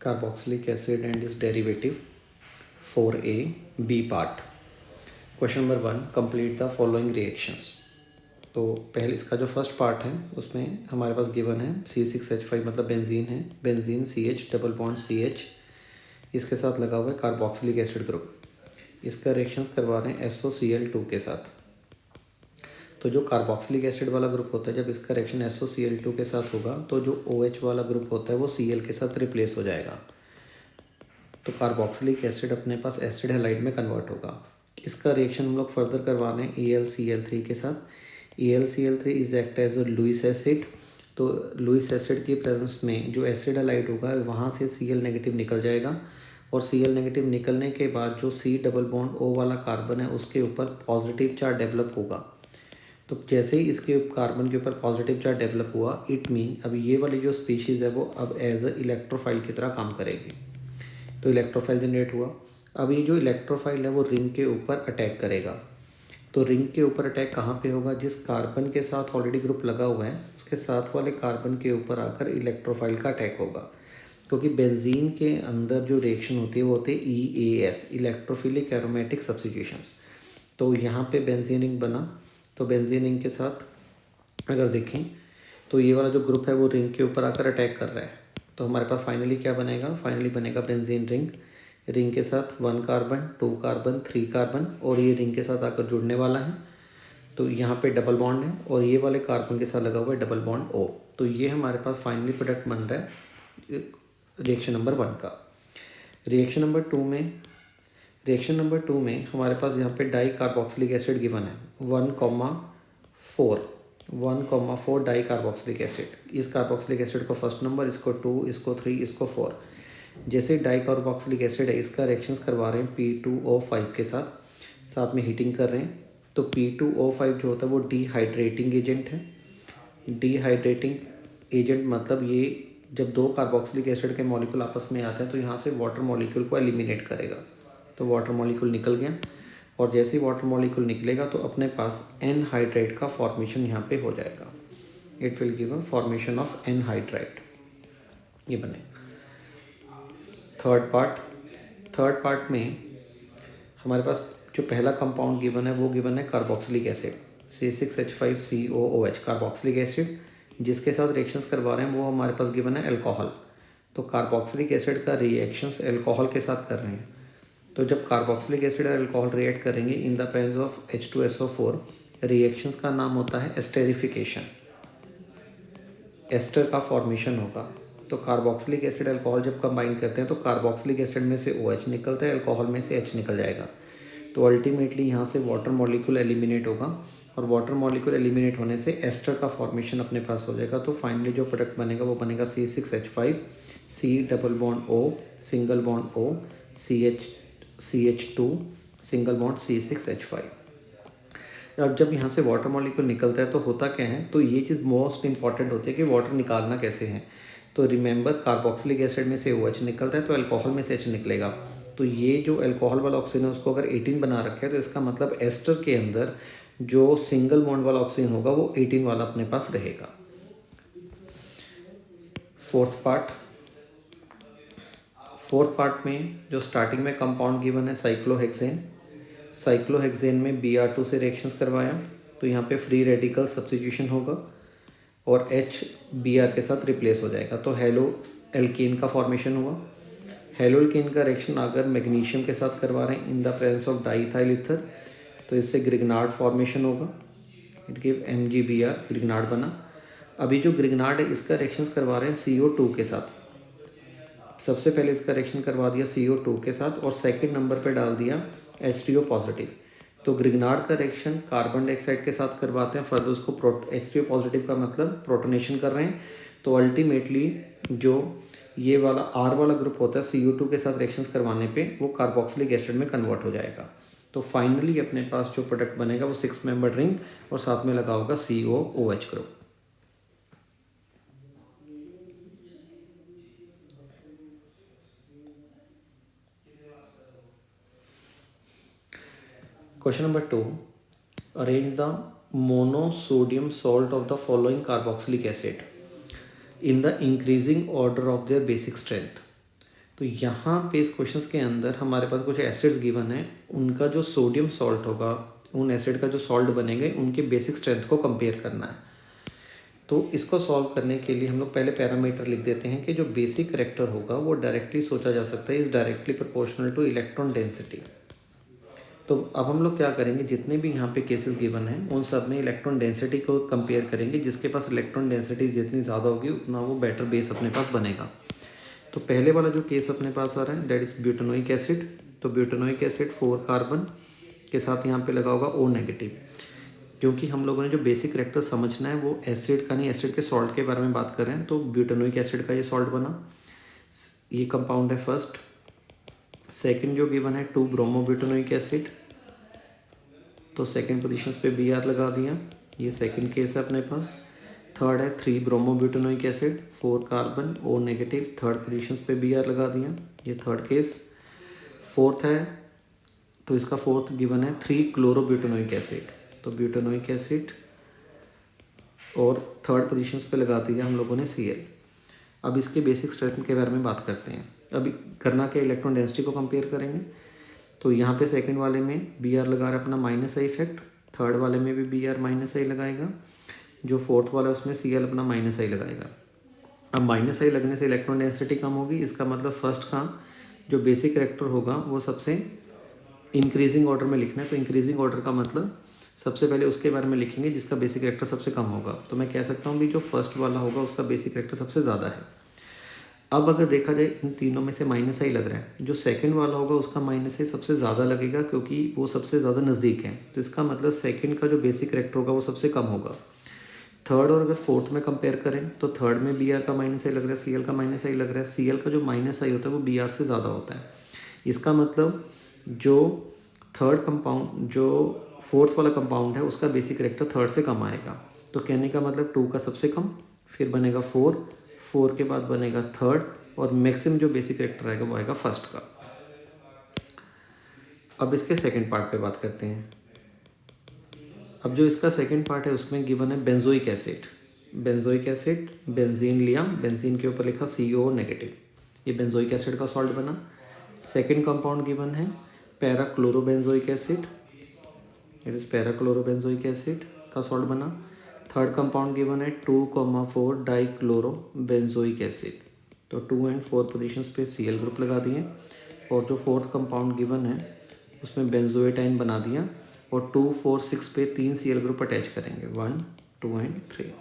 carboxylic acid and its derivative 4a b part. Question number 1, complete the following reactions. तो पहले इसका जो first part है उसमें हमारे पास गिवन है C6H5 मतलब बेंजीन है, benzene CH double bond CH, इसके साथ लगा हुआ है कार्बोक्सिलिक एसिड ग्रुप. इसका रिएक्शंस करवा रहे हैं SOCl2 के साथ. तो जो कार्बोक्सिलिक एसिड वाला ग्रुप होता है, जब इसका रिएक्शन SOCl2 के साथ होगा तो जो OH वाला ग्रुप होता है वो Cl के साथ रिप्लेस हो जाएगा. तो कार्बोक्सिलिक एसिड अपने पास एसिड हैलाइड में कन्वर्ट होगा. इसका रिएक्शन हम लोग फर्दर करवा रहे हैं AlCl3 के साथ. AlCl3 is act as a Lewis acid. तो लुईस एसिड की प्रेजेंस में जो एसिड हैलाइड होगा वहाँ से Cl नेगेटिव निकल जाएगा और Cl नेगेटिव निकलने के बाद जो C डबल बॉन्ड O वाला कार्बन है उसके ऊपर पॉजिटिव चार्ज डेवलप होगा. तो जैसे ही इसके कार्बन के ऊपर पॉजिटिव चार्ज डेवलप हुआ, इट मीन अब ये वाली जो स्पीशीज़ है वो अब एज अ इलेक्ट्रोफाइल की तरह काम करेगी. तो इलेक्ट्रोफाइल जनरेट हुआ. अब ये जो इलेक्ट्रोफाइल है वो रिंग के ऊपर अटैक करेगा. तो रिंग के ऊपर अटैक कहाँ पे होगा? जिस कार्बन के साथ ऑलरेडी ग्रुप लगा हुआ है उसके साथ वाले कार्बन के ऊपर आकर इलेक्ट्रोफाइल का अटैक होगा. क्योंकि बेंजीन के अंदर जो रिएक्शन होती है वो होती है EAS, इलेक्ट्रोफिलिक एरोमेटिक सब्स्टिट्यूशंस. तो यहाँ पे बेंजीन रिंग बना. तो बेंजीन रिंग के साथ अगर देखें तो ये वाला जो ग्रुप है वो रिंग के ऊपर आकर अटैक कर रहा है. तो हमारे पास फाइनली क्या बनेगा? फाइनली बनेगा बेंजीन रिंग. रिंग के साथ 1 कार्बन, 2 कार्बन, 3 कार्बन और ये रिंग के साथ आकर जुड़ने वाला है. तो यहाँ पे डबल बॉन्ड है और ये वाले कार्बन के साथ लगा हुआ है डबल बॉन्ड O. तो ये हमारे पास फाइनली प्रोडक्ट बन रहा है रिएक्शन नंबर 1 का. रिएक्शन नंबर टू में हमारे पास यहाँ पे डाई कार्बोक्सिलिक एसिड गिवन है 1,4 डाई कार्बोक्सिलिक एसिड. इस कार्बोक्सिलिक एसिड को फर्स्ट नंबर, इसको 2, इसको 3, इसको 4. जैसे डाई कार्बोक्सिलिक एसिड है इसका रिएक्शंस करवा रहे हैं P2O5 के साथ में हीटिंग कर रहे हैं. तो P2O5 जो होता है वो डिहाइड्रेटिंग एजेंट है. डिहाइड्रेटिंग एजेंट मतलब ये जब दो कार्बोक्सिलिक एसिड के मॉलिक्यूल आपस में आते हैं तो यहाँ से वाटर मॉलिक्यूल को एलिमिनेट करेगा. तो वाटर मॉलिक्यूल निकल गया और जैसे ही वाटर मॉलिक्यूल निकलेगा तो अपने पास एनहाइड्राइड का फॉर्मेशन यहाँ पे हो जाएगा. It will give a formation of anhydride. ये बने. थर्ड पार्ट में हमारे पास जो पहला कंपाउंड गिवन है वो गिवन है carboxylic acid C6H5COOH carboxylic acid, जिसके साथ रिएक्शंस करवा रहे हैं वो हमारे पास गिवन है अल्कोहल. तो कार्बोक्सिलिक एसिड का रिएक्शंस अल्कोहल के साथ कर रहे हैं. तो जब कार्बोक्सिलिक एसिड और अल्कोहल रिएक्ट करेंगे इन the presence of H2SO4, reactions का नाम होता है एस्टेरिफिकेशन. एस्टर का फॉर्मेशन होगा. तो कार्बोक्सिलिक एसिड अल्कोहल जब कंबाइन करते हैं तो कार्बोक्सिलिक एसिड में से OH निकलता है, अल्कोहल में से H निकल जाएगा. तो अल्टीमेटली यहाँ से वाटर मॉलिक्यूल एलिमिनेट होगा और वाटर मॉलिक्यूल एलिमिनेट होने से एस्टर का फॉर्मेशन अपने पास हो जाएगा. तो फाइनली जो प्रोडक्ट बनेगा वो बनेगा C6H5, C double bond O, single bond O, CH2, single bond C6H5. अब जब यहाँ से वाटर मॉलिक्यूल निकलता है तो होता क्या है? तो ये चीज़ मोस्ट इंपॉर्टेंट होती है कि वाटर निकालना कैसे है. तो रिमेंबर कार्बोक्सिलिक एसिड में से OH निकलता है तो अल्कोहल में से H निकलेगा. तो ये जो अल्कोहल वाला ऑक्सीजन है उसको अगर 18 बना रखा है तो इसका मतलब एस्टर के अंदर जो सिंगल बॉन्ड वाला ऑक्सीजन होगा वो 18 वाला अपने पास रहेगा. फोर्थ पार्ट में जो स्टार्टिंग में कंपाउंड गिवन है साइक्लोहेक्सेन में Br2 से रिएक्शंस करवाया. तो यहाँ पे फ्री रेडिकल सब्स्टिट्यूशन होगा और H Br के साथ रिप्लेस हो जाएगा. तो हेलो एल्केन का फॉर्मेशन हुआ. हेलो एल्केन का रिएक्शन अगर मैग्नीशियम के साथ करवा रहे हैं इन the presence of diethyl ether तो इससे ग्रिग्नार्ड फॉर्मेशन होगा. इट गिव MgBr, ग्रिग्नार्ड बना. अभी जो ग्रिग्नार्ड है इसका रिएक्शंस करवा रहे हैं CO2 के साथ. सबसे पहले इसका रिएक्शन करवा दिया CO2 के साथ और सेकंड नंबर पे डाल दिया H3O पॉजिटिव. तो ग्रिग्नार्ड का रिएक्शन कार्बन डाइऑक्साइड के साथ करवाते हैं, फर्दर उसको H3O पॉजिटिव का मतलब प्रोटोनेशन कर रहे हैं. तो अल्टीमेटली जो ये वाला R वाला ग्रुप होता है CO2 के साथ रिएक्शंस करवाने पे वो कार्बोक्सिलिक एसिड में कन्वर्ट हो जाएगा. तो फाइनली अपने पास जो प्रोडक्ट बनेगा वो 6 मेंबर रिंग और साथ में लगा होगा COOH group. Question number 2. Arrange the monosodium salt of the following carboxylic acid in the increasing order of their basic strength. तो यहाँ पे इस क्वेश्चंस के अंदर हमारे पास कुछ एसिड्स गिवन है, उनका जो सोडियम सॉल्ट होगा, उन एसिड का जो सॉल्ट बनेंगे उनके बेसिक स्ट्रेंथ को कंपेयर करना है। तो इसको सॉल्व करने के लिए हम लोग पहले पैरामीटर लिख देते हैं कि जो बेसिक करेक्टर होगा वो डायरेक्टली सोचा जा सकता है is directly proportional two electron density. तो अब हम लोग क्या करेंगे, जितने भी यहाँ पे केसेस गिवन हैं उन सब में इलेक्ट्रॉन डेंसिटी को कंपेयर करेंगे। जिसके पास इलेक्ट्रॉन डेंसिटी जितनी ज़्यादा होगी उतना वो बेटर बेस अपने पास बनेगा। तो पहले वाला जो केस अपने पास आ रहा है दैट इज़ ब्यूटेनोइक एसिड। तो ब्यूटेनोइक एसिड 4 कार्बन के साथ यहाँ पे लगा होगा O नेगेटिव, क्योंकि हम लोगों ने जो बेसिक करेक्टर समझना है वो एसिड का नहीं, एसिड के सॉल्ट के बारे में बात कर रहे हैं। तो ब्यूटेनोइक एसिड का ये सॉल्ट बना, ये कंपाउंड है फर्स्ट। सेकंड जो गिवन है 2 ब्रोमोब्यूटेनोइक एसिड, तो सेकंड पोजीशन पे Br लगा दिया, ये सेकंड केस है अपने पास। थर्ड है 3 bromobutanoic acid 4 carbon O negative, third position पे Br लगा दिया, ये थर्ड केस। फोर्थ है, तो इसका फोर्थ गिवन है 3 क्लोरोब्यूटेनोइक एसिड, तो ब्यूटेनोइक एसिड और थर्ड पोजीशन पे लगा दिया हम लोगों ने Cl। अब इसके बेसिक स्ट्रेंथ के बारे में बात करते हैं। अभी करना क्या, इलेक्ट्रॉन डेंसिटी को कंपेयर करेंगे। तो यहाँ पे सेकंड वाले में Br लगा रहा है अपना माइनस आई इफेक्ट, थर्ड वाले में भी Br माइनस आई लगाएगा, जो फोर्थ वाला है उसमें Cl अपना माइनस आई लगाएगा। अब माइनस आई लगने से इलेक्ट्रॉन डेंसिटी कम होगी, इसका मतलब फर्स्ट का जो बेसिक करेक्टर होगा वो सबसे इंक्रीजिंग ऑर्डर में लिखना है। तो इंक्रीजिंग ऑर्डर का मतलब सबसे पहले उसके बारे में लिखेंगे जिसका बेसिक करेक्टर सबसे कम होगा। तो मैं कह सकता हूँ भी जो फर्स्ट वाला होगा उसका बेसिक करेक्टर सबसे ज़्यादा है। अब अगर देखा जाए इन तीनों में से माइनस आई लग रहा है, जो सेकंड वाला होगा उसका माइनस आई सबसे ज़्यादा लगेगा क्योंकि वो सबसे ज़्यादा नज़दीक है। तो इसका मतलब सेकंड का जो बेसिक करेक्टर होगा वो सबसे कम होगा। थर्ड और अगर फोर्थ में कंपेयर करें तो थर्ड में Br का माइनस आई लग रहा है, Cl का माइनस आई लग रहा है। Cl का जो माइनस आई होता है वो Br से ज़्यादा होता है। इसका मतलब जो थर्ड कंपाउंड, जो फोर्थ वाला कंपाउंड है उसका बेसिक करेक्टर थर्ड से कम आएगा। तो कहने का मतलब 2 का सबसे कम, फिर बनेगा 4, 4 के बाद बनेगा थर्ड, और मैक्सिमम जो बेसिक करेक्टर आएगा वो आएगा फर्स्ट का। अब इसके सेकंड पार्ट पे बात करते हैं। अब जो इसका सेकंड पार्ट है उसमें गिवन है benzoic acid. Benzoic acid, benzene लिया, बेंजीन के ऊपर लिखा CO नेगेटिव, ये बेंजोइक एसिड का सॉल्ट बना। सेकंड कंपाउंड गिवन है पैराक्लोरोबेंजोइक एसिड, इट इज़ पैराक्लोरोबेंजोइक एसिड का सॉल्ट बना। थर्ड कंपाउंड गिवन है 2,4 डाइक्लोरोबेंजोइक एसिड, तो 2 एंड 4 पोजीशंस पे Cl ग्रुप लगा दिए। और जो फोर्थ कंपाउंड गिवन है उसमें बेंजोएटाइन बना दिया, और 2, 4, 6 पे 3 Cl ग्रुप अटैच करेंगे, 1, 2 एंड 3।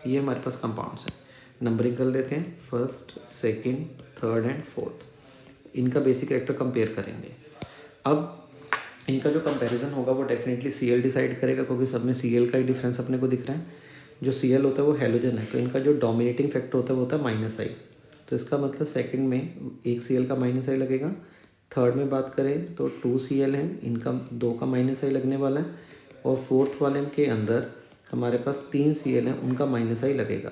ये हमारे पास कंपाउंड्स हैं। नंबरिंग कर लेते हैं, first, second, third and fourth. इनका बेसिक करेक्टर कंपेयर करेंगे। अब इनका जो कंपैरिजन होगा वो डेफिनेटली Cl डिसाइड करेगा, क्योंकि सब में Cl का ही डिफरेंस अपने को दिख रहा है। जो Cl होता है वो हेलोजन है, तो इनका जो डोमिनेटिंग फैक्टर होता है वो होता है माइनस आई। तो इसका मतलब सेकंड में एक Cl का माइनस आई लगेगा। थर्ड में बात करें तो 2 Cl है, इनका 2 का माइनस आई लगने वाला है। और फोर्थ वाले के अंदर हमारे पास 3 Cl हैं, उनका माइनस आई लगेगा।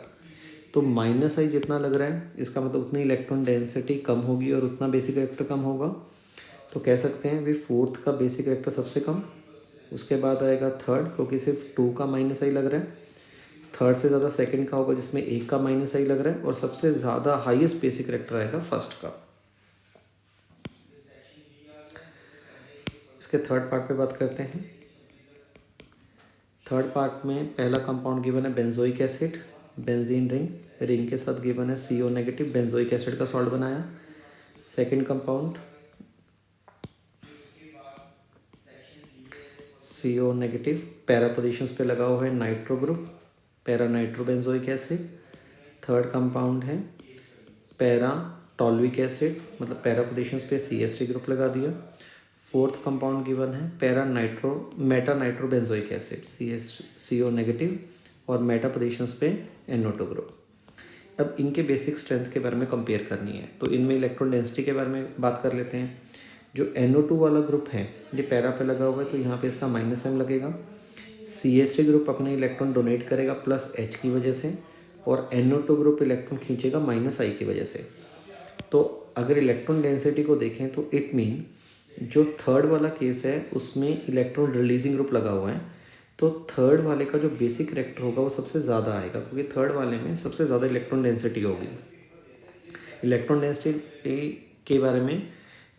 तो माइनस आई जितना लग रहा है इसका मतलब उतनी इलेक्ट्रॉन डेंसिटी कम होगी और उतना बेसिक करेक्टर कम होगा। तो कह सकते हैं भी फोर्थ का बेसिक करेक्टर सबसे कम, उसके बाद आएगा थर्ड क्योंकि सिर्फ 2 का माइनस आई लग रहा है। थर्ड से ज़्यादा सेकंड का होगा जिसमें 1 का माइनस आई लग रहा है, और सबसे ज़्यादा हाईएस्ट बेसिक करेक्टर आएगा फर्स्ट का। इसके थर्ड पार्ट पे बात करते हैं। थर्ड पार्ट में पहला कंपाउंड गिवन है benzoic acid, benzene ring, ring के साथ गिवन है CO नेगेटिव, बेंजोइक एसिड का सॉल्ट बनाया। Second compound CO negative, para positions पे लगा हुआ है nitro group, para nitrobenzoic acid. Third compound है पैरा टॉल्विक एसिड, मतलब पैरा पोजीशंस पे CH3 ग्रुप लगा दिया। फोर्थ कंपाउंड गिवन है para nitro Meta nitrobenzoic acid, CO negative, और मेटा पोजीशंस पे NO2 ग्रुप। अब इनके बेसिक स्ट्रेंथ के बारे में कंपेयर करनी है, तो इनमें इलेक्ट्रॉन डेंसिटी के बारे में बात कर लेते हैं। जो NO2 वाला ग्रुप है ये पैरा पे लगा हुआ है, तो यहाँ पे इसका -m लगेगा। CH3 ग्रुप अपने इलेक्ट्रॉन डोनेट करेगा +H की वजह से, और NO2 ग्रुप इलेक्ट्रॉन खींचेगा -I की वजह से। तो अगर इलेक्ट्रॉन डेंसिटी को देखें तो इट मीन जो थर्ड वाला केस है उसमें इलेक्ट्रॉन रिलीजिंग ग्रुप लगा हुआ है, तो थर्ड वाले का जो बेसिक करेक्टर होगा वो सबसे ज़्यादा आएगा, क्योंकि थर्ड वाले में सबसे ज़्यादा इलेक्ट्रॉन डेंसिटी होगी। इलेक्ट्रॉन डेंसिटी के बारे में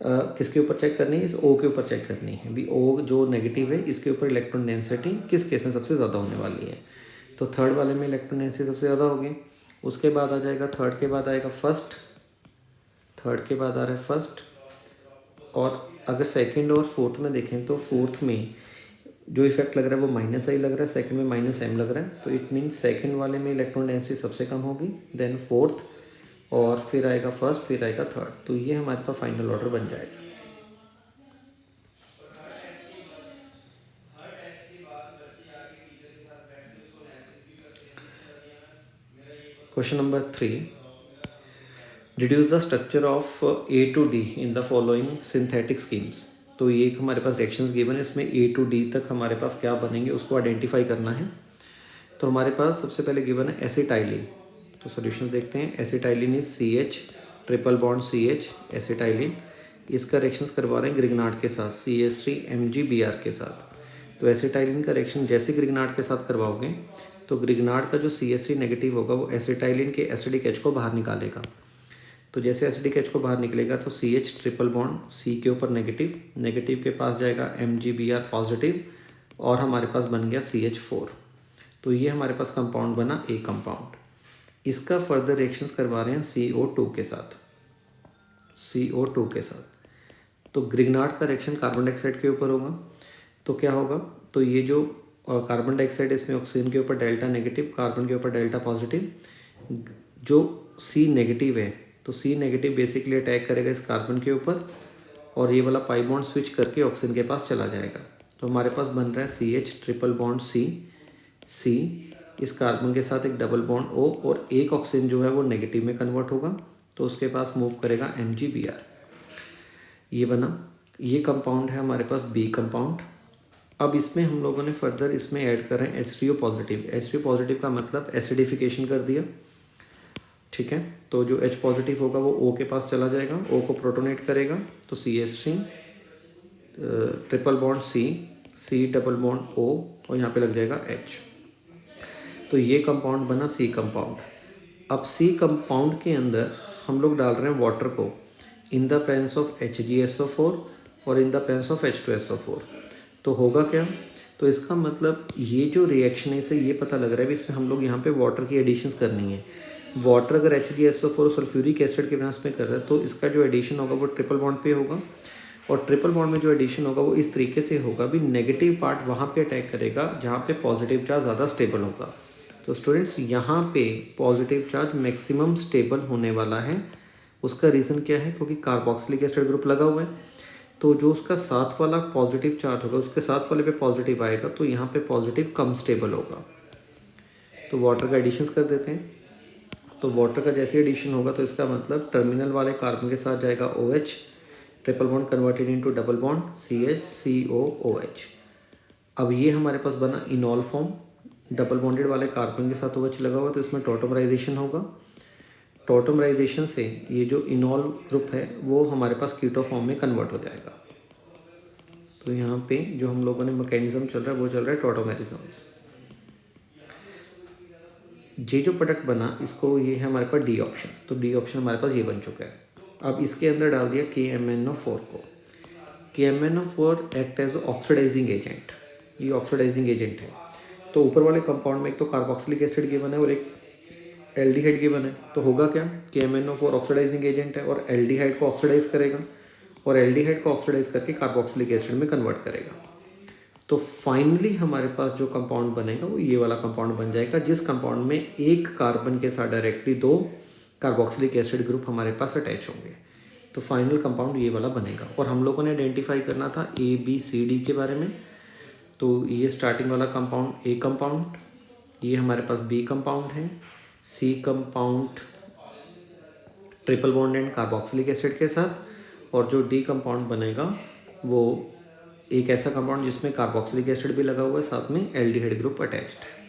किसके ऊपर चेक करनी है, इस O के ऊपर चेक करनी है भी O जो नेगेटिव है इसके ऊपर इलेक्ट्रॉन डेंसिटी किस केस में सबसे ज़्यादा होने वाली है। तो थर्ड वाले में इलेक्ट्रॉन डेंसिटी सबसे ज़्यादा होगी। उसके बाद आ जाएगा थर्ड के बाद आएगा फर्स्ट, थर्ड के बाद आ रहा है फर्स्ट। और अगर सेकंड और फोर्थ में देखें तो फोर्थ में जो इफेक्ट लग रहा है वो -I लग रहा है, सेकंड में -M लग रहा है। तो इट मीन सेकंड वाले में इलेक्ट्रॉन डेंसिटी सबसे कम होगी, देन फोर्थ, और फिर आएगा फर्स्ट, फिर आएगा थर्ड। तो ये हमारे पास फाइनल ऑर्डर बन जाएगा। Question number 3, deduce the structure of A to D in the following synthetic schemes. तो ये एक हमारे पास रिएक्शंस गिवन है, इसमें A to D तक हमारे पास क्या बनेंगे उसको आइडेंटिफाई करना है। तो हमारे पास सबसे पहले गिवन है एसिटाइलिन। तो सॉल्यूशन देखते हैं। Acetylene is CH, triple bond CH, acetylene. इसका रिएक्शंस करवा रहे हैं ग्रिग्नार्ड के साथ, CH3MgBr के साथ। तो एसिटाइलिन का रिएक्शन जैसे ग्रिग्नार्ड के साथ करवाओगे तो ग्रिग्नार्ड का जो CH3 नेगेटिव होगा वो एसिटाइलिन के एसिडिक H को बाहर निकालेगा। तो जैसे एसिडिक H को बाहर निकलेगा तो CH ट्रिपल बॉन्ड C के ऊपर नेगेटिव, नेगेटिव के पास जाएगा MgBr पॉजिटिव, और हमारे पास बन गया CH4। तो ये हमारे पास कंपाउंड बना A कंपाउंड। इसका फर्दर रिएक्शंस करवा रहे हैं CO2 के साथ, CO2 के साथ। तो ग्रिग्नार्ड का रिएक्शन कार्बन डाइऑक्साइड के ऊपर होगा। तो क्या होगा, तो ये जो कार्बन डाइऑक्साइड इसमें ऑक्सीजन के ऊपर डेल्टा नेगेटिव, कार्बन के ऊपर डेल्टा पॉजिटिव। जो C नेगेटिव है तो C नेगेटिव बेसिकली अटैक करेगा इस कार्बन के ऊपर, और ये वाला पाई बॉन्ड स्विच करके ऑक्सीजन के पास चला जाएगा। तो हमारे पास बन रहा है CH ट्रिपल बॉन्ड C, इस कार्बन के साथ एक डबल बॉन्ड O, और एक ऑक्सीजन जो है वो नेगेटिव में कन्वर्ट होगा तो उसके पास मूव करेगा MgBr। ये बना, ये कंपाउंड है हमारे पास B कंपाउंड। अब इसमें हम लोगों ने फर्दर इसमें ऐड कर रहे हैं H3O पॉजिटिव। H3O पॉजिटिव का मतलब एसिडिफिकेशन कर दिया, ठीक है। तो जो H पॉजिटिव होगा वो O के पास चला जाएगा, O को प्रोटोनेट करेगा तो CH3 triple bond C double bond O, और यहाँ पे लग जाएगा H। तो ये कंपाउंड बना C कंपाउंड। अब C कंपाउंड के अंदर हम लोग डाल रहे हैं वाटर को इन द प्रेजेंस ऑफ HgSO4 और इन द प्रेजेंस ऑफ H2SO4। तो होगा क्या, तो इसका मतलब ये जो रिएक्शन है इससे ये पता लग रहा है भी इसमें हम लोग यहाँ पे वाटर की एडिशंस करनी है। वाटर अगर HgSO4 सल्फ्यूरिक एसिड के प्रेजेंस में कर रहा है तो इसका जो एडिशन होगा वो ट्रिपल बॉन्ड पे होगा, और ट्रिपल बॉन्ड में जो एडिशन होगा वो इस तरीके से होगा भी नेगेटिव पार्ट वहाँ पे अटैक करेगा जहाँ पे पॉजिटिव चार्ज ज़्यादा स्टेबल होगा। तो स्टूडेंट्स यहाँ पे पॉजिटिव चार्ज मैक्सिमम स्टेबल होने वाला है। उसका रीज़न क्या है, क्योंकि कार्बोक्सिलिक एसिड ग्रुप लगा हुआ है, तो जो उसका साथ वाला पॉजिटिव चार्ज होगा उसके साथ वाले पे पॉजिटिव आएगा, तो यहाँ पे पॉजिटिव कम स्टेबल होगा। तो वाटर का एडिशंस कर देते हैं। तो वाटर का जैसे एडिशन होगा तो इसका मतलब टर्मिनल वाले कार्बन के साथ जाएगा OH, triple bond converted into double bond CH2COOH। अब ये हमारे पास बना इनॉल फॉर्म, डबल बॉन्डेड वाले कार्बन के साथ OH लगा हुआ तो इसमें टॉटोमराइजेशन होगा। टॉटोमराइजेशन से ये जो इनॉल ग्रुप है वो हमारे पास कीटो फॉर्म में कन्वर्ट हो जाएगा। तो यहाँ पे जो हम लोगों ने मैकेनिज्म चल रहा है वो चल रहा है टॉटोमेरिज्म्स। ये जो प्रोडक्ट बना इसको ये है हमारे पास D ऑप्शन। तो D ऑप्शन हमारे पास ये बन चुका है। अब इसके अंदर डाल दिया KMnO4 को। KMnO4 act as oxidising agent, ये ऑक्सीडाइजिंग एजेंट है। तो ऊपर वाले कंपाउंड में एक तो कार्बोक्सिलिक एसिड गिवन है और एक एल्डिहाइड गिवन है। तो होगा क्या, KMnO4 ऑक्सीडाइजिंग एजेंट है और एल्डिहाइड को ऑक्सीडाइज करेगा, और एल्डिहाइड को ऑक्सीडाइज करके कार्बोक्सिलिक एसिड में कन्वर्ट करेगा। तो फाइनली हमारे पास जो कंपाउंड बनेगा वो ये वाला कंपाउंड बन जाएगा, जिस कंपाउंड में एक कार्बन के साथ डायरेक्टली 2 कार्बोक्सिलिक एसिड ग्रुप हमारे पास अटैच होंगे। तो फाइनल कंपाउंड ये वाला बनेगा। और हम लोगों ने आइडेंटिफाई करना था ABCD के बारे में। तो ये स्टार्टिंग वाला कंपाउंड A कंपाउंड, ये हमारे पास B कंपाउंड है, C compound triple bond and carboxylic acid के साथ, और जो D कंपाउंड बनेगा वो एक ऐसा कंपाउंड जिसमें कार्बोक्सिलिक एसिड भी लगा हुआ है, साथ में एल्डिहाइड ग्रुप अटैच्ड है।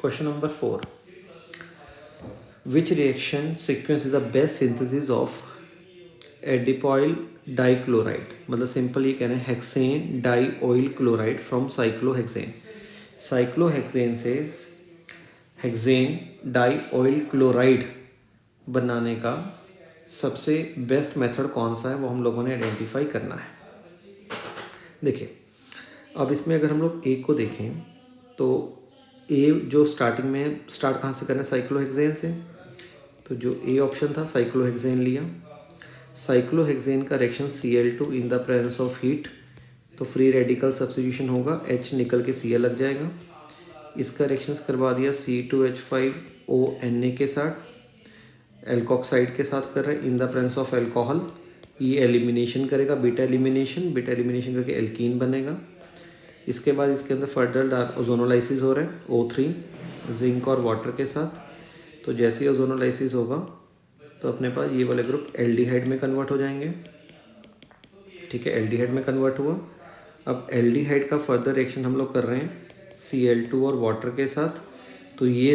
Question number 4, which reaction sequence is the best synthesis of adipoyl dichloride. मतलब सिंपल ये कह रहे हैं hexane dioyl chloride from cyclohexane. Cyclohexane से हेक्सेन डाई ऑयल क्लोराइड बनाने का सबसे बेस्ट मेथड कौन सा है वो हम लोगों ने आइडेंटिफाई करना है। देखिए, अब इसमें अगर हम लोग ए को देखें तो ए जो स्टार्टिंग में स्टार्ट कहाँ से करना है, साइक्लोहेक्सेन से। तो जो ए ऑप्शन था साइक्लोहेक्सेन लिया। साइक्लोहेक्सेन का reaction Cl2 in the presence of heat, तो फ्री रेडिकल सब्स्टिट्यूशन होगा, H निकल के Cl लग जाएगा। इसका रिएक्शंस करवा दिया C2H5ONa के साथ, एल्कोक्साइड के साथ कर रहे हैं इन द प्रेजेंस ऑफ एल्कोहल। ये एलिमिनेशन करेगा, बीटा एलिमिनेशन करके एल्कीन बनेगा। इसके बाद इसके अंदर फर्दर ओजोनोलाइसिस हो रहा है O3 जिंक और वाटर के साथ। तो जैसे ही ओजोनोलाइसिस होगा तो अपने पास ये वाले ग्रुप एल्डिहाइड में कन्वर्ट हो जाएंगे। ठीक है, एल्डिहाइड में कन्वर्ट हुआ। अब एल्डिहाइड का फर्दर रिएक्शन हम लोग कर रहे हैं Cl2 और वाटर के साथ। तो ये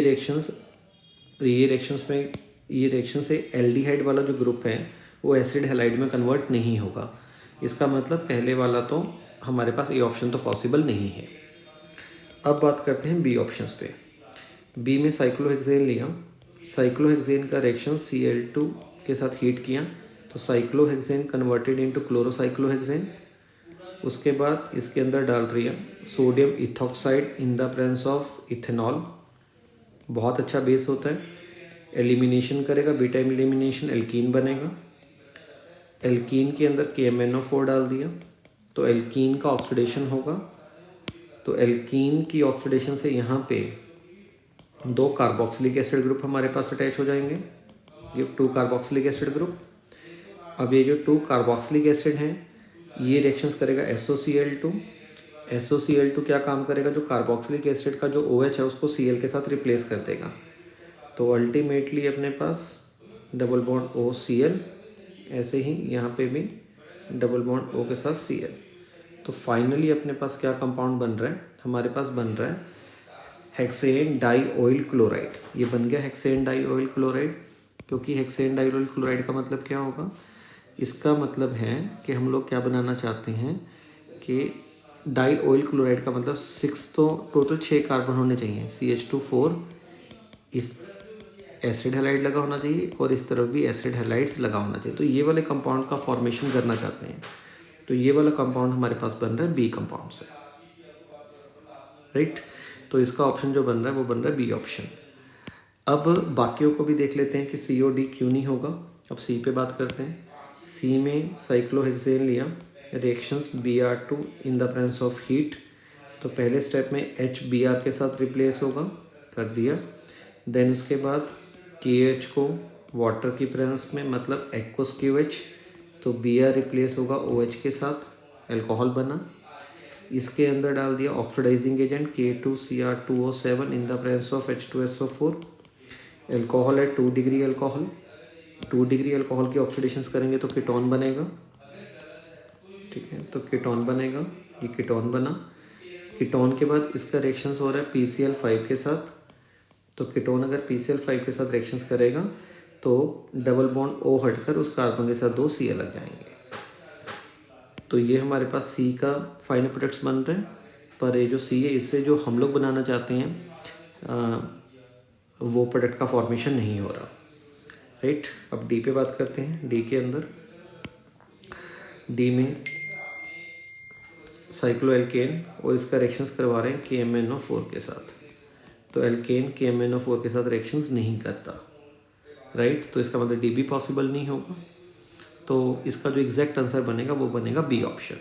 रिएक्शन से एल्डिहाइड वाला जो ग्रुप है वो एसिड हैलाइड में कन्वर्ट नहीं होगा। इसका मतलब पहले वाला तो हमारे पास ए ऑप्शन तो पॉसिबल नहीं है। अब बात करते हैं बी ऑप्शंस पे। बी में साइक्लोहेक्सेन लिया, साइक्लोहेक्सेन का रिएक्शन Cl2 के साथ हीट किया तो साइक्लोहेक्सेन कन्वर्टेड इनटू क्लोरोसाइक्लोहेक्सेन। उसके बाद इसके अंदर डाल दिया sodium ethoxide in the presence of ethanol, बहुत अच्छा बेस होता है। एलिमिनेशन करेगा, बीटा एलिमिनेशन, एल्कीन बनेगा। एल्कीन के अंदर KMnO4 डाल दिया तो एल्कीन का ऑक्सीडेशन होगा। तो एल्कीन की ऑक्सीडेशन से यहाँ पे 2 कार्बोक्सिलिक एसिड ग्रुप हमारे पास अटैच हो जाएंगे, ये 2 कार्बोक्सिलिक एसिड ग्रुप। अब ये जो 2 कार्बोक्सिलिक एसिड हैं ये रिएक्शंस करेगा SOCl2। SOCl2 क्या काम करेगा, जो कार्बोक्सिलिक एसिड का जो OH है उसको Cl के साथ रिप्लेस कर देगा। तो अल्टीमेटली अपने पास डबल बॉन्ड OCl, ऐसे ही यहाँ पे भी डबल बॉन्ड O के साथ Cl। तो फाइनली अपने पास क्या कंपाउंड बन रहा है, हमारे पास बन रहा है हेक्सेन डाई ऑयल क्लोराइड। ये बन गया हेक्सेन डाई ऑयल क्लोराइड। क्योंकि हेक्सेन डाई ऑयल क्लोराइड का मतलब क्या होगा, इसका मतलब है कि हम लोग क्या बनाना चाहते हैं कि डाई ऑयल क्लोराइड का मतलब 6, तो टोटल 6 कार्बन होने चाहिए, CH2 4 इस एसिड हैलाइड लगा होना चाहिए और इस तरफ भी एसिड हैलाइड्स लगा होना चाहिए। तो ये वाले कंपाउंड का फॉर्मेशन करना चाहते हैं। तो ये वाला कंपाउंड हमारे पास बन रहा है बी कंपाउंड से, राइट। तो इसका ऑप्शन जो बन रहा है वो बन रहा है बी ऑप्शन। अब बाकियों को भी देख लेते हैं कि COD क्यों नहीं होगा। अब सी पे बात करते हैं। सी में साइक्लोहेक्सेन लिया, reactions Br2 in the presence of heat. तो पहले स्टेप में HBr के साथ रिप्लेस होगा, कर दिया। देन उसके बाद KH को वाटर की प्रेजेंस में, मतलब एक्वस QH, तो Br रिप्लेस होगा OH के साथ, अल्कोहल बना। इसके अंदर डाल दिया oxidising agent K2Cr2O7 in the presence of H2SO4। Alcohol है 2 डिग्री अल्कोहल, 2 डिग्री अल्कोहल की ऑक्सीडेशंस करेंगे तो कीटोन बनेगा। ठीक है, तो कीटोन बनेगा, ये कीटोन बना। कीटोन के बाद इसका रिएक्शंस हो रहा है PCl5 के साथ। तो कीटोन अगर PCl5 के साथ रिएक्शंस करेगा तो डबल बॉन्ड O हटकर उस कार्बन के साथ 2 Cl लग जाएंगे। तो ये हमारे पास सी का फाइनल प्रोडक्ट्स बन रहे हैं। पर ये जो सी है इससे जो हम लोग बनाना चाहते हैं वो प्रोडक्ट का फॉर्मेशन नहीं हो रहा, राइट। अब डी पे बात करते हैं। डी के अंदर, डी में साइक्लोएल्केन और इसका रिएक्शंस करवा रहे हैं KMnO4 के साथ। तो एल्केन KMnO4 के साथ रिएक्शंस नहीं करता, राइट। तो इसका मतलब डी भी पॉसिबल नहीं होगा। तो इसका जो एग्जैक्ट आंसर बनेगा वो बनेगा B option.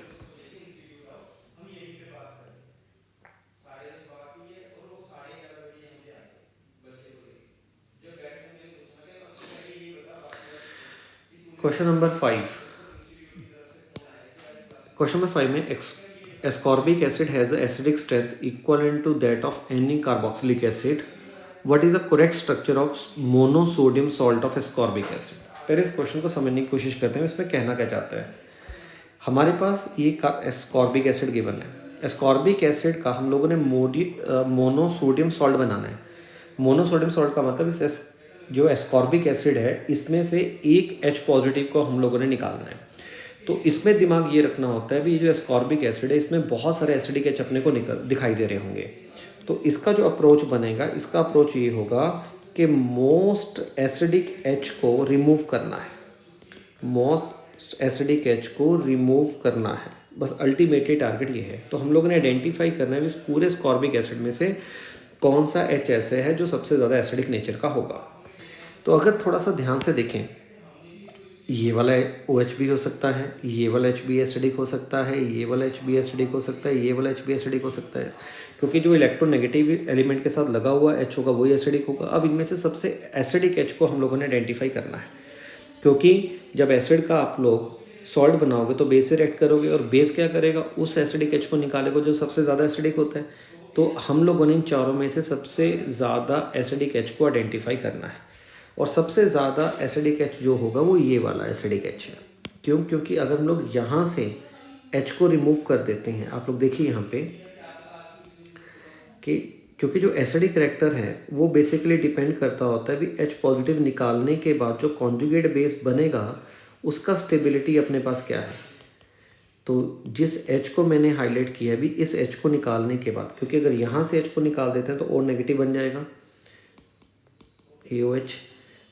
Question number 5। Question number 5 में ascorbic acid has an acidic strength equivalent to that of any carboxylic acid. What is the correct structure of monosodium salt of ascorbic acid? पहले इस question को समझने की कोशिश करते हैं, इसमें कहना क्या चाहता है। हमारे पास ये एस्कॉर्बिक एसिड गिवन है। एस्कॉर्बिक एसिड का हम लोगों ने मोनोसोडियम सॉल्ट बनाना है। मोनोसोडियम सॉल्ट का मतलब इस जो एस्कॉर्बिक एसिड है इसमें से एक H पॉजिटिव को हम लोगों ने निकालना है। तो इसमें दिमाग ये रखना होता है भी, ये जो एस्कॉर्बिक एसिड है इसमें बहुत सारे एसिडिक H अपने को दिखाई दे रहे होंगे। तो इसका जो अप्रोच बनेगा, इसका अप्रोच ये होगा कि मोस्ट एसिडिक एच को रिमूव करना है, मोस्ट एसिडिक एच को रिमूव करना है, बस अल्टीमेटली टारगेट ये है। तो हम लोगों ने आइडेंटिफाई करना है इस पूरे स्कॉर्बिक एसिड में से कौन सा एच ऐसे है जो सबसे ज़्यादा एसिडिक नेचर का होगा। तो अगर थोड़ा सा ध्यान से देखें, ये वाला OH भी हो सकता है, ये वाला H भी एसिडिक हो सकता है, ये वाला H भी एसिडिक हो सकता है, ये वाला H भी एसिडिक हो सकता है, क्योंकि जो इलेक्ट्रोनेगेटिव एलिमेंट के साथ लगा हुआ H होगा वही एसिडिक होगा। अब इनमें से सबसे एसिडिक H को हम लोगों ने आइडेंटिफाई करना है, क्योंकि जब एसिड का आप लोग सॉल्ट बनाओगे तो बेस से रिएक्ट करोगे और बेस क्या करेगा, उस एसिडिक H को निकालेगा जो सबसे ज़्यादा एसिडिक होता है। तो हम लोगों ने इन चारों में से सबसे ज़्यादा एसिडिक H को आइडेंटिफाई करना है, और सबसे ज़्यादा एसिडिक H जो होगा वो ये वाला एसिडिक H है। क्यों? क्योंकि अगर हम लोग यहाँ से H को रिमूव कर देते हैं, आप लोग देखिए यहाँ पे कि क्योंकि जो एसिडिक करेक्टर है वो बेसिकली डिपेंड करता होता है भी H पॉजिटिव निकालने के बाद जो कॉन्जुगेट बेस बनेगा उसका स्टेबिलिटी अपने पास क्या है। तो जिस H को मैंने हाईलाइट किया है भी, इस H को निकालने के बाद, क्योंकि अगर यहाँ से H को निकाल देते हैं तो और नेगेटिव बन जाएगा AOH,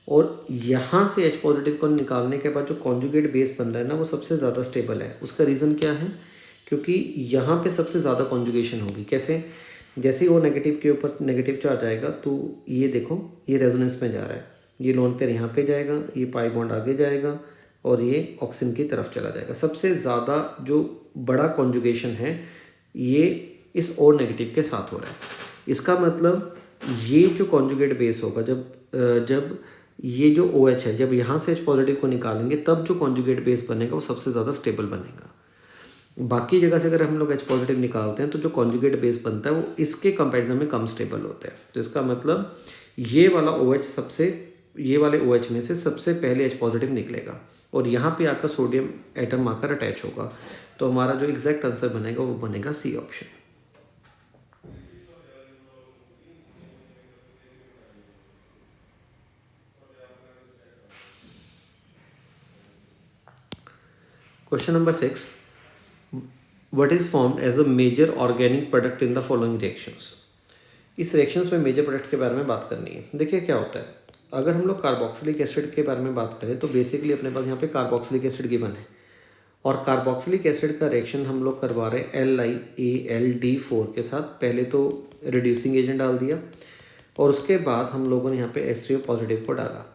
और यहाँ से H पॉजिटिव को निकालने के बाद जो कॉन्जुगेट बेस बन रहा है ना वो सबसे ज़्यादा स्टेबल है। उसका रीज़न क्या है? क्योंकि यहाँ पे सबसे ज़्यादा कॉन्जुगेशन होगी। कैसे? जैसे ही वो नेगेटिव के ऊपर नेगेटिव चार्ज आएगा तो ये देखो ये रेजोनेंस में जा रहा है, ये लोन पेयर यहाँ पे जाएगा, ये पाई बॉन्ड आगे जाएगा और ये ऑक्सीजन की तरफ चला जाएगा। सबसे ज़्यादा जो बड़ा कॉन्जुगेशन है ये इस और नेगेटिव के साथ हो रहा है। इसका मतलब ये जो कॉन्जुगेट बेस होगा, जब ये जो OH है, जब यहाँ से H पॉजिटिव को निकालेंगे तब जो कॉन्जुगेट बेस बनेगा वो सबसे ज़्यादा स्टेबल बनेगा। बाकी जगह से अगर हम लोग H पॉजिटिव निकालते हैं तो जो कॉन्जुगेट बेस बनता है वो इसके कंपैरिजन में कम स्टेबल होता है। तो इसका मतलब ये वाला OH ये वाले OH में से सबसे पहले H पॉजिटिव निकलेगा और यहाँ पे आकर सोडियम एटम आकर अटैच होगा। तो हमारा जो एग्जैक्ट आंसर बनेगा वो बनेगा C option. Question number 6, what is formed as a major organic product in the following reactions. इस रिएक्शंस में मेजर प्रोडक्ट के बारे में बात करनी है। देखिए क्या होता है, अगर हम लोग कार्बोक्सिलिक एसिड के बारे में बात करें तो बेसिकली अपने पास यहाँ पे कार्बोक्सिलिक एसिड गिवन है और कार्बोक्सिलिक एसिड का रिएक्शन हम लोग करवा रहे हैं LiAlD4 के साथ। पहले तो रिड्यूसिंग एजेंट डाल दिया और उसके बाद हम लोगों ने यहाँ पे H3O पॉजिटिव को डाला।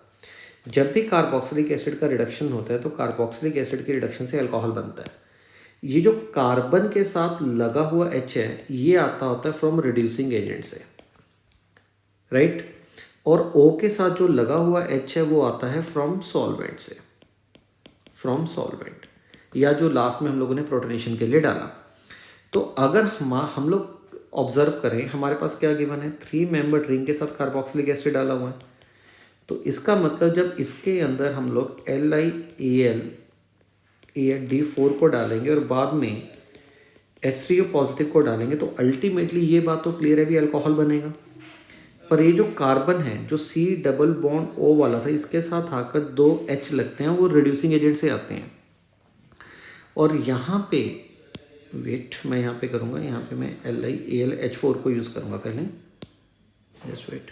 जब भी कार्बोक्सिलिक एसिड का रिडक्शन होता है तो कार्बोक्सिलिक एसिड के रिडक्शन से अल्कोहल बनता है। ये जो कार्बन के साथ लगा हुआ H है ये आता होता है फ्रॉम रिड्यूसिंग एजेंट से, राइट, और O के साथ जो लगा हुआ H है वो आता है फ्रॉम सॉल्वेंट से, फ्रॉम सॉल्वेंट, या जो लास्ट में हम लोगों ने प्रोटोनेशन के लिए डाला। तो अगर हम लोग ऑब्जर्व करें, हमारे पास क्या गिवन है, 3 मेंबर रिंग के साथ कार्बोक्सिलिक एसिड डाला हुआ है। तो इसका मतलब जब इसके अंदर हम लोग LiAlD4 को डालेंगे और बाद में H3O पॉजिटिव को डालेंगे तो अल्टीमेटली ये बात तो क्लियर है भी अल्कोहल बनेगा। पर ये जो कार्बन है जो C डबल बॉन्ड O वाला था इसके साथ आकर 2 H लगते हैं, वो रिड्यूसिंग एजेंट से आते हैं। और यहाँ पे वेट मैं यहाँ पे करूँगा, यहाँ पे मैं LiAlH4 को यूज़ करूँगा पहले, जस्ट वेट।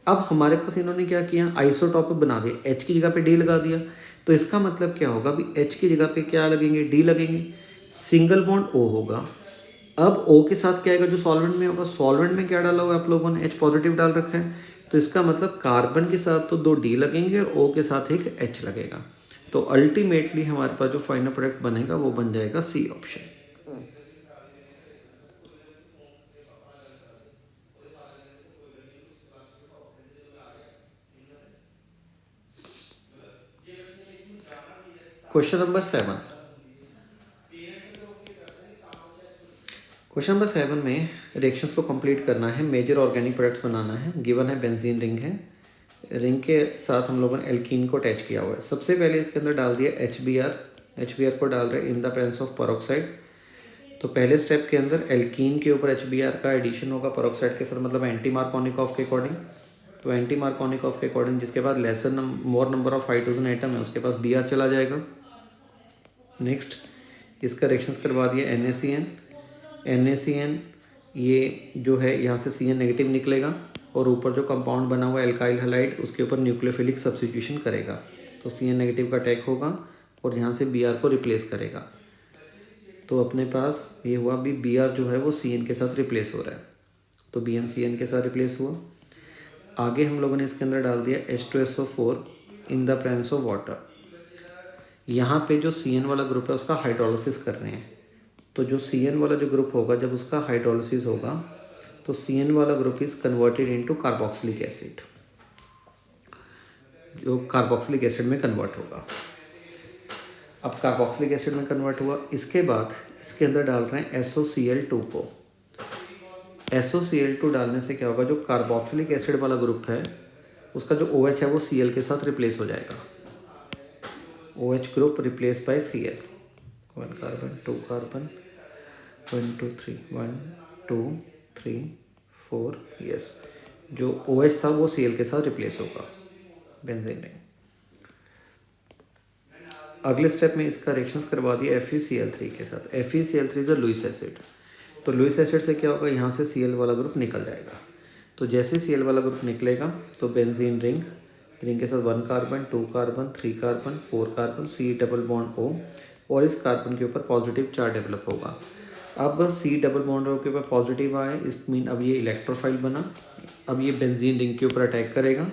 अब हमारे पास इन्होंने क्या किया, आइसोटॉपिक बना दिया, H की जगह पे D लगा दिया। तो इसका मतलब क्या होगा भी H की जगह पे क्या लगेंगे, D लगेंगे, सिंगल बॉन्ड O होगा। अब O के साथ क्या आएगा जो सॉल्वेंट में होगा, सॉल्वेंट में क्या डाला हुआ है आप लोगों ने, H पॉजिटिव डाल रखा है। तो इसका मतलब कार्बन के साथ तो 2 D लगेंगे और O के साथ एक H लगेगा। तो अल्टीमेटली हमारे पास जो फाइनल प्रोडक्ट बनेगा वो बन जाएगा C option. Question number 7, question number 7 में रिएक्शंस को कंप्लीट करना है, मेजर ऑर्गेनिक प्रोडक्ट्स बनाना है। गिवन है बेंजीन रिंग है, रिंग के साथ हम लोगों ने एल्कीन को अटैच किया हुआ है। सबसे पहले इसके अंदर डाल दिया HBr को डाल रहे इन द प्रेजेंस ऑफ पेरोक्साइड। तो पहले स्टेप के अंदर एल्कीन के ऊपर HBr का एडिशन होगा पेरोक्साइड के साथ, मतलब एंटी मार्कोनिकॉफ के अकॉर्डिंग। तो एंटी मार्कोनिकॉफ के अकॉर्डिंग जिसके पास more number of hydrogen atom है उसके पास Br चला जाएगा। नेक्स्ट इसका रिएक्शंस करवा दिया NaCN, ये जो है यहाँ से CN नेगेटिव निकलेगा और ऊपर जो कंपाउंड बना हुआ एल्काइल हैलाइड उसके ऊपर न्यूक्लियोफिलिक सब्स्टिट्यूशन करेगा, तो CN नेगेटिव का अटैक होगा और यहाँ से Br को रिप्लेस करेगा। तो अपने पास ये हुआ भी Br जो है वो CN के साथ रिप्लेस हो रहा है, तो BN CN के साथ रिप्लेस हुआ। आगे हम लोगों ने इसके अंदर डाल दिया H2SO4 in the presence of water. यहाँ पे जो CN वाला ग्रुप है उसका हाइड्रोलिसिस कर रहे हैं, तो जो CN वाला जो ग्रुप होगा जब उसका हाइड्रोलिसिस होगा तो CN वाला group is converted into carboxylic acid, जो कार्बोक्सिलिक एसिड में कन्वर्ट होगा। अब कार्बोक्सिलिक एसिड में कन्वर्ट हुआ, इसके बाद इसके अंदर डाल रहे हैं SOCl2 को। SOCl2 डालने से क्या होगा, जो कार्बोक्सिलिक एसिड वाला ग्रुप है उसका जो OH है वो Cl के साथ रिप्लेस हो जाएगा। OH group replace by Cl, 1 carbon 2 carbon 1 2 3 1 2 3 4, yes, जो OH था वो Cl के साथ रिप्लेस होगा, बेंजीन रिंग। अगले स्टेप में इसका रिएक्शंस करवा दिया FeCl3 के साथ। FeCl3 is a Lewis acid, तो लुईस एसिड से क्या होगा, यहाँ से Cl वाला ग्रुप निकल जाएगा। तो जैसे Cl वाला ग्रुप निकलेगा तो बेंजीन रिंग, रिंग के साथ 1 carbon 2 carbon 3 carbon 4 carbon C double bond O, और इस कार्बन के ऊपर पॉजिटिव चार्ज डेवलप होगा। अब C डबल बॉन्ड O के ऊपर पॉजिटिव आए, इस मीन अब ये इलेक्ट्रोफाइल बना। अब ये बेंजीन रिंग के ऊपर अटैक करेगा,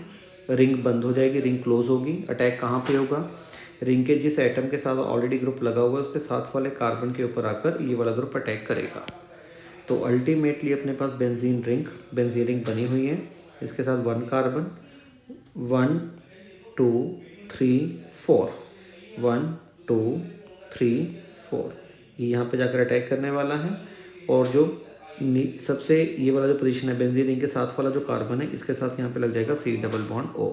रिंग बंद हो जाएगी, रिंग क्लोज होगी। अटैक कहाँ पे होगा, रिंग के जिस एटम के साथ ऑलरेडी ग्रुप लगा हुआ है उसके साथ वाले कार्बन के ऊपर आकर ये वाला ग्रुप अटैक करेगा। तो अल्टीमेटली अपने पास बेंजीन रिंग बनी हुई है, इसके साथ 1 कार्बन 1 2 3 4 1 2 3 4, ये यहाँ पे जाकर अटैक करने वाला है। और जो सबसे ये वाला जो पोजीशन है बेंजीन रिंग के साथ वाला जो कार्बन है इसके साथ यहाँ पे लग जाएगा C डबल बॉन्ड O।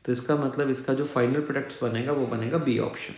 तो इसका मतलब इसका जो फाइनल प्रोडक्ट बनेगा वो बनेगा B ऑप्शन।